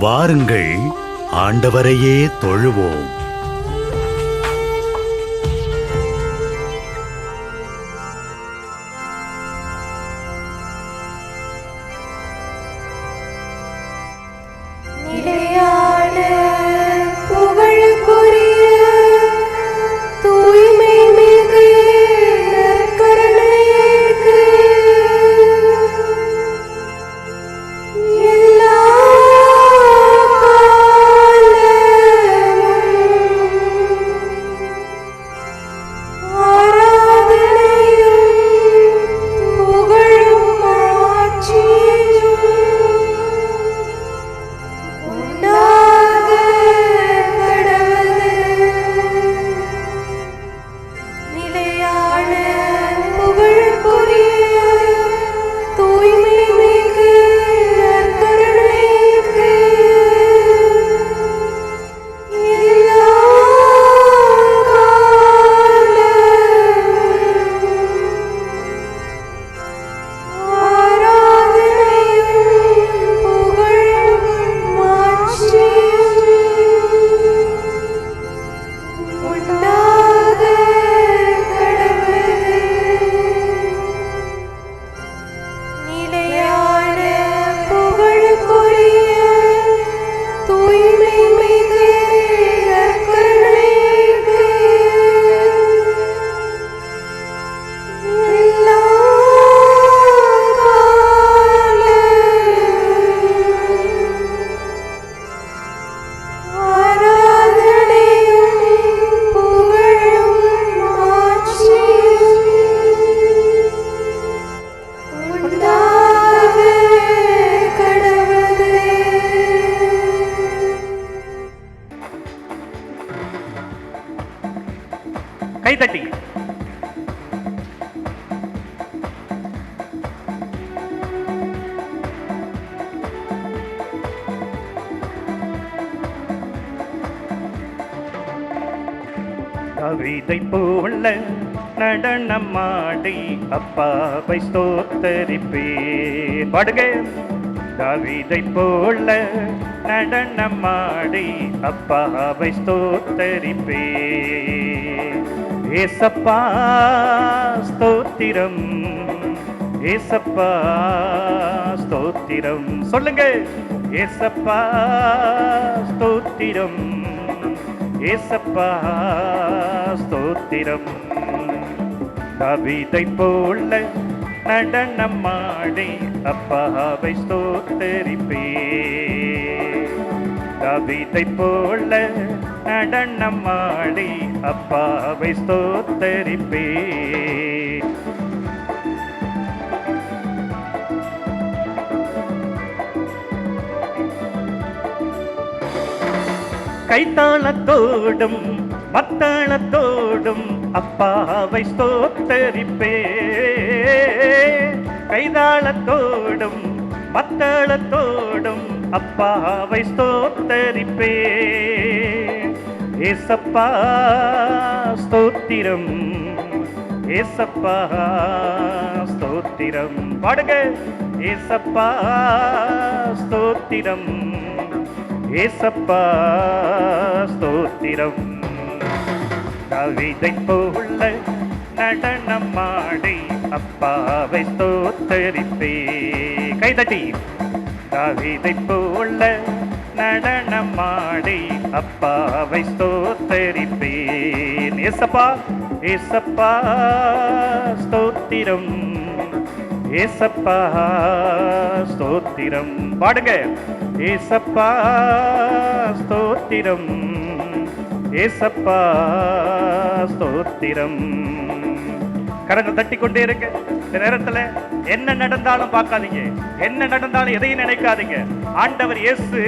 வாருங்கள், ஆண்டவரையே தொழுவோம். கைதட்டி கவிதை போல நடனமாடி அப்பாவை ஸ்தோத்தரிப்பேன். பாடுங்க. கவிதை போல நடனமாடி அப்பாவை ஸ்தோத்தரிப்பேன். ஏசப்பா ஸ்தோத்திரம், ஏசப்பா ஸ்தோத்திரம். சொல்லுங்க. ஏசப்பா ஸ்தோத்திரம், ஏசப்பா ஸ்தோத்திரம். கவிதை போல நடனமாடி அப்பாவை ஸ்தோத்தரிப்பேன். கவிதை போல நடனமாடி அப்பாவை ஸ்தோத்தரிப்பேன். கைத்தாளத்தோடும் மத்தாளத்தோடும் அப்பாவை ஸ்தோத்தரிப்பேன். கைதாளத்தோடும் மத்தாளத்தோடும் அப்பாவை ஸ்தோத்தரிப்பேன். ஏசப்பா ஸ்தோத்திரம், ஏசப்பா ஸ்தோத்திரம். பாடுங்க. ஏசப்பா ஸ்தோத்திரம், ஏசப்பா ஸ்தோத்திரம். கவிதை போல நடனமாடி அப்பாவை ஸ்தோத்தரிப்பேன். கைதட்டி. கவிதை போல நடனமாடி அப்பாவை ஸ்தோத்தரிப்பேன். ஏசப்பா, ஏசப்பா ஸ்தோத்திரம், ஏசப்பா ஸ்தோத்திரம். பாடுங்க. ஏசப்பா ஸ்தோத்திரம், ஏசப்பா ஸ்தோத்திரம். கரங்கள் தட்டி கொண்டே இருங்க. இந்த நேரத்துல என்ன நடந்தாலும் பார்க்காதீங்க, என்ன நடந்தாலும் எதையும் நினைக்காதீங்க. ஆண்டவர் இயேசு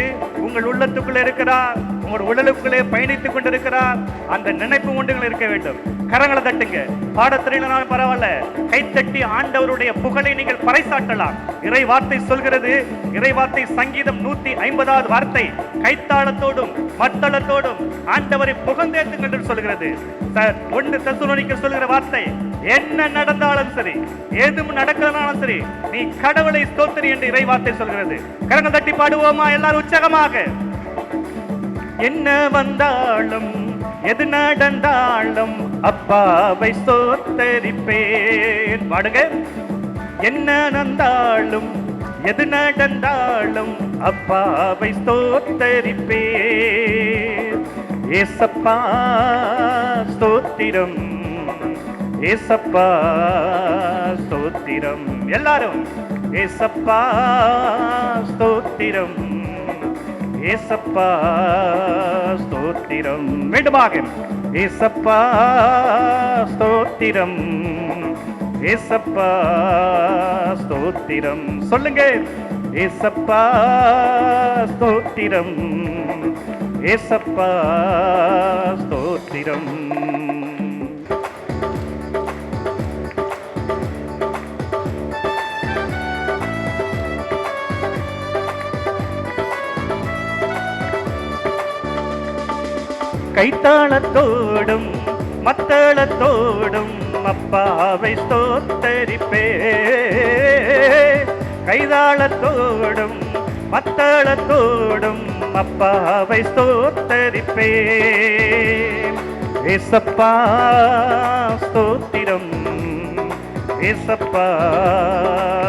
உங்கள் உள்ளத்துக்குள்ளே இருக்கிறார், உங்கள் உடலுக்குள்ளே பயணித்துக் கொண்டிருக்கிறார். அந்த நினைப்பு ஒன்றுகள் இருக்க வேண்டும். கரங்களை தட்டுங்க. பாடத்திரையினாலும் பரவாயில்ல, கைத்தட்டி ஆண்டவருடைய புகழை நீங்கள் பறைசாட்டலாம். இறை வார்த்தை சொல்கிறது, இறை வார்த்தை சங்கீதம் 150வது வார்த்தை, கைத்தாளத்தோடும் மத்தளத்தோடும் ஆண்டவரை புகழ்ந்தேத்துங்கள் என்று சொல்கிறது. 1 தெசலோனிக்கர் சொல்கிற வார்த்தை, என்ன நடந்தாலும் சரி, எதுவும் நடக்கிறதுனாலும் சரி, நீ கடவுளை ஸ்தோத்திரி என்று இறைவார்த்தை சொல்கிறது. கரங்கள் தட்டி பாடுவோமா எல்லாரும் உற்சாகமாக? என்ன வந்தாலும் எது நடந்தாலும் அப்பாவை ஸ்தோத்தரிப்பேன். பாடுங்க. என்ன நடந்தாலும் எது நடந்தாலும் அப்பாவை ஸ்தோத்தரிப்பேன். ஏசப்பா ஸ்தோத்திரம், ஏசப்பா ஸ்தோத்திரம். எல்லாரும் ஏசப்பா ஸ்தோத்திரம், ஏசப்பா ஸ்தோத்திரம். மீண்டுமாக ஏசப்பா ஸ்தோத்திரம், ஏசப்பா ஸ்தோத்திரம். சொல்லுங்க. ஏசப்பா ஸ்தோத்திரம், ஏசப்பா ஸ்தோத்திரம். கைத்தாளத்தோடும் மத்தளத்தோடும் அப்பாவை ஸ்தோத்தரிப்பே. கைதாளத்தோடும் மத்தளத்தோடும் அப்பாவை ஸ்தோத்தரிப்பே. ஏசப்பா ஸ்தோத்திரம், ஏசப்பா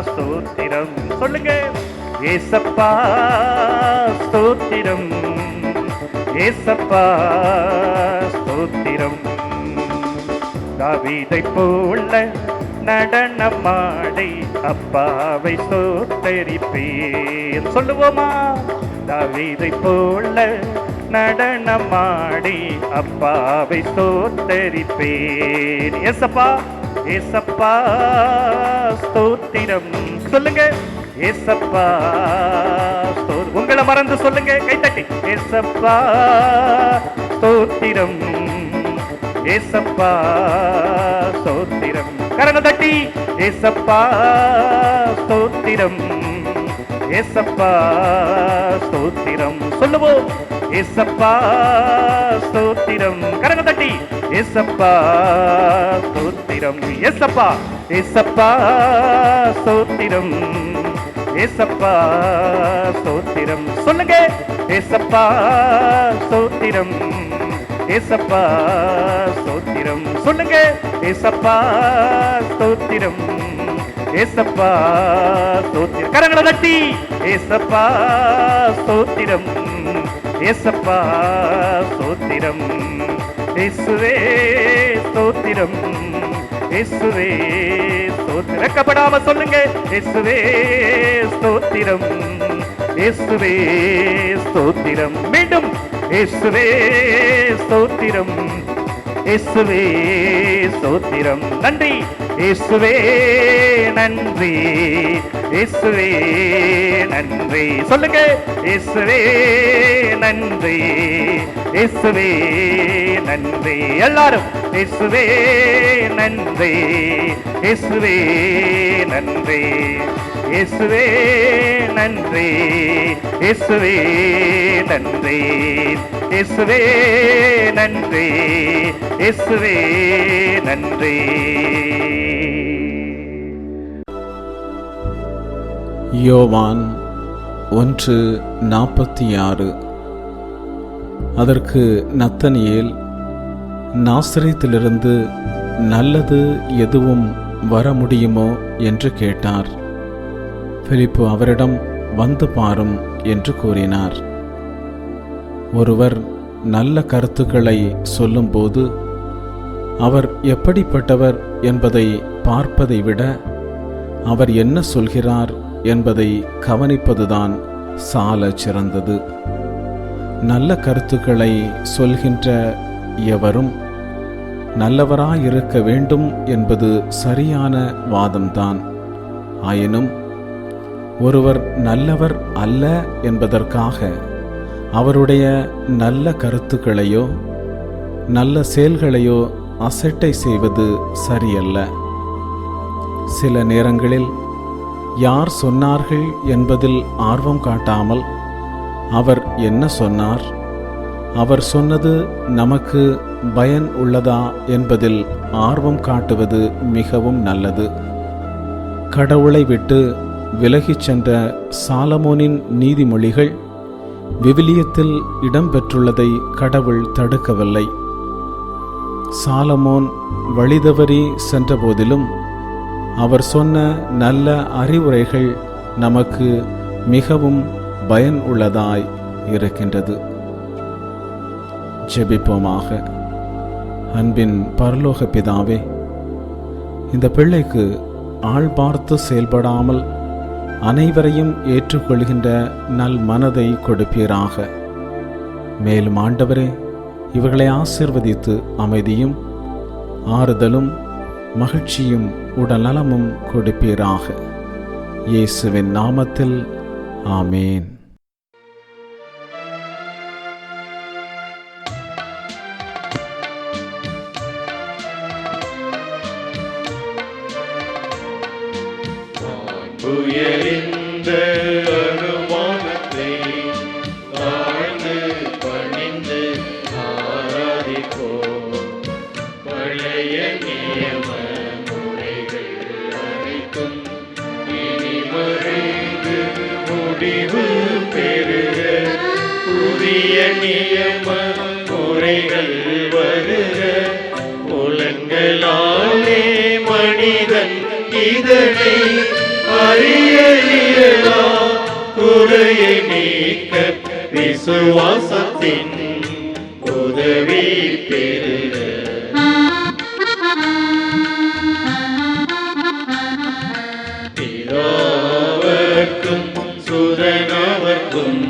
ஸ்தோத்திரம். சொல்லுங்க. ஏசப்பா ஸ்தோத்திரம், ஏசப்பா ஸ்தோத்திரம். தாவீதை போல நடனமாடி அப்பாவை ஸ்தோத்தரிப்பேன். சொல்லுவோமா? தாவீதை போல நடனமாடி அப்பாவை ஸ்தோத்தரிப்பேன். ஏசப்பா, ஏசப்பா ஸ்தோத்திரம். சொல்லுங்க. ஏசப்பா உங்களை மறந்து சொல்லுங்க, கைத்தட்டி. ஏசப்பா ஸ்தோத்திரம், ஏசப்பா ஸ்தோத்திரம். கரங்கள் தட்டி. ஏசப்பா ஸ்தோத்திரம், ஏசப்பா ஸ்தோத்திரம். சொல்லுவோம். ஏசப்பா ஸ்தோத்திரம். கரங்கள் தட்டி. ஏசப்பா ஸ்தோத்திரம், ஏசப்பா, ஏசப்பா ஸ்தோத்திரம், ஏசப்பா ஸ்தோத்திரம். சொல்லுங்க. ஏசப்பா ஸ்தோத்திரம், ஏசப்பா ஸ்தோத்திரம். சொல்லுங்க. ஏசப்பா ஸ்தோத்திரம், ஏசப்பா ஸ்தோத்திரம். கரங்களை தட்டி. ஏசப்பா ஸ்தோத்திரம், ஏசப்பா ஸ்தோத்திரம். இயேசுவே ஸ்தோத்திரம், இயேசுவே ஸ்தோத்திரம். வெட்கப்படாம சொல்லுங்க. இயேசுவே ஸ்தோத்திரம், இயேசுவே ஸ்தோத்திரம். மீண்டும். இயேசுவே ஸ்தோத்திரம், இயேசுவே ஸ்தோத்திரம். நன்றி இயேசுவே, நன்றி இயேசுவே, நன்றி. சொல்லுங்க. இயேசுவே நன்றி, இயேசுவே நன்றி. எல்லாரும் இயேசுவே நன்றி, இயேசுவே நன்றி, இயேசுவே நன்றி, இயேசுவே நன்றி, இயேசுவே நன்றி, இயேசுவே நன்றி. யோவான் 1:46. அதற்கு நத்தனியேல், நாசரேத்திலிருந்து நல்லது எதுவும் வர முடியுமோ என்று கேட்டார். பிலிப்பு அவரிடம், வந்து பாரும் என்று கூறினார். ஒருவர் நல்ல கருத்துக்களை சொல்லும்போது அவர் எப்படிப்பட்டவர் என்பதை பார்ப்பதை விட அவர் என்ன சொல்கிறார் என்பதை கவனிப்பதுதான் சால சிறந்தது. நல்ல கருத்துக்களை சொல்கின்ற எவரும் நல்லவராயிருக்க வேண்டும் என்பது சரியான வாதம்தான். ஆயினும் ஒருவர் நல்லவர் அல்ல என்பதற்காக அவருடைய நல்ல கருத்துக்களையோ நல்ல செயல்களையோ அசட்டை செய்வது சரியல்ல. சில நேரங்களில் யார் சொன்னார்கள் என்பதில் ஆர்வம் காட்டாமல் அவர் என்ன சொன்னார், அவர் சொன்னது நமக்கு பயன் உள்ளதா என்பதில் ஆர்வம் காட்டுவது மிகவும் நல்லது. கடவுளை விட்டு விலகிச் சென்ற சாலமோனின் நீதிமொழிகள் விவிலியத்தில் இடம்பெற்றுள்ளதை கடவுள் தடுக்கவில்லை. சாலமோன் வழிதவறி சென்றபோதிலும் அவர் சொன்ன நல்ல அறிவுரைகள் நமக்கு மிகவும் பயன் உள்ளதாய் இருக்கின்றது. ஜெபிப்போமாக. அன்பின் பரலோக பிதாவே, இந்த பிள்ளைக்கு ஆள் பார்த்து செயல்படாமல் அனைவரையும் ஏற்றுக்கொள்கின்ற நல் மனதை கொடுப்பீராக. மேலும் ஆண்டவரே, இவர்களை ஆசீர்வதித்து அமைதியும் ஆறுதலும் மகிழ்ச்சியும் உடல்நலமும் கொடுப்பீராக. இயேசுவின் நாமத்தில் ஆமேன். உயர்ந்த அனுமானத்தை தாழ்ந்து பணிந்து ஆராதிப்போம். பழைய நியம முறைகள் அனைத்தும் இனி மறைந்து முடிவு பெறுக. புதிய நியம முறைகள் வருக. புலன்களாலே மனிதன் இதனை அறியலா. குறையை நீக்க விசுவாசத்தின் உதவி பெறுக. பிதாவர்க்கும் சுதனவர்க்கும்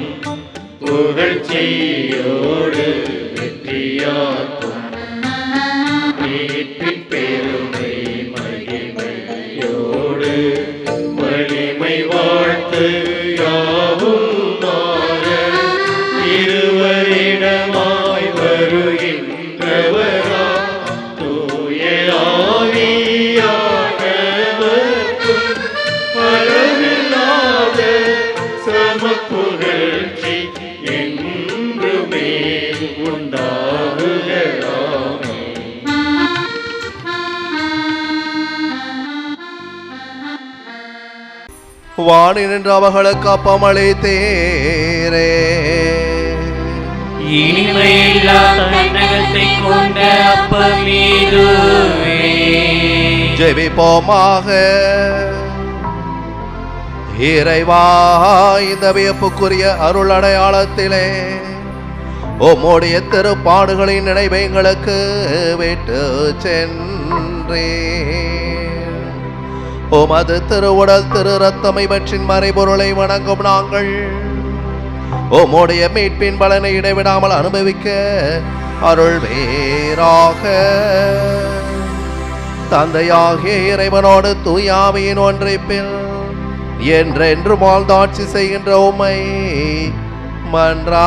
புகழ்ச்சியோடு வெற்றியாக்கும். மீட்பின் பெருமை மகிமையோடு வலிமை வாழ்த்து யாவும் மாற. இருவரிடமாய் வருகின்றவரா தூய ஆவியானவர்க்கும் அளவில்லாத சமப்புகழ்ச்சி என்றுமே உண்டாகுகளாமே. வானின்று அவர்களுக்கு அப்பமளித்தீரே. இனிமையில்லா தன்னகத்தை கொண்ட அப்பமீதுவே. ஜெபிப்போமாக. இறைவா, இந்த வியப்புக்குரிய அருள் அடையாளத்திலே உம்முடைய திருப்பாடுகளின் நினைவை எங்களுக்கு விட்டு சென்றே. உமது திருவுடல் திரு ரத்தம் இவற்றின் மறைபொருளை வணங்கும் நாங்கள் உம்முடைய மீட்பின் பலனை இடைவிடாமல் அனுபவிக்க அருள் வேறாக. தந்தையாகிய இறைவனோடு தூய ஆவியின் ஒன்றிப்பில் என்றென்றும் வாழ்ந்தாட்சி செய்கின்ற உம்மை மன்றாடுகின்றோம்.